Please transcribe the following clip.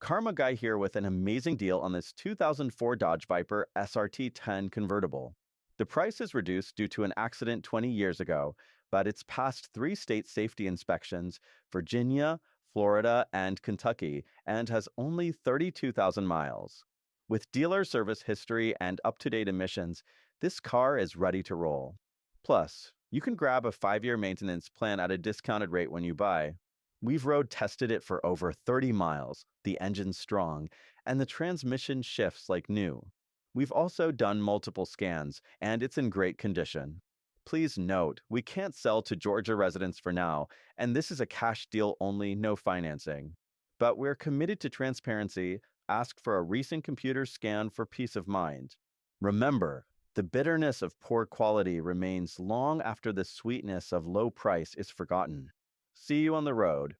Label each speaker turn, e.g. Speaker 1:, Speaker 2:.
Speaker 1: Karma Guy here with an amazing deal on this 2004 Dodge Viper SRT10 convertible. The price is reduced due to an accident 20 years ago, but it's passed three state safety inspections: Virginia, Florida, and Kentucky, and has only 32,000 miles. With dealer service history and up-to-date emissions, this car is ready to roll. Plus, you can grab a 5-year maintenance plan at a discounted rate when you buy. We've road tested it for over 30 miles, the engine's strong, and the transmission shifts like new. We've also done multiple scans, and it's in great condition. Please note, we can't sell to Georgia residents for now, and this is a cash deal only, no financing. But we're committed to transparency. Ask for a recent computer scan for peace of mind. Remember, the bitterness of poor quality remains long after the sweetness of low price is forgotten. See you on the road.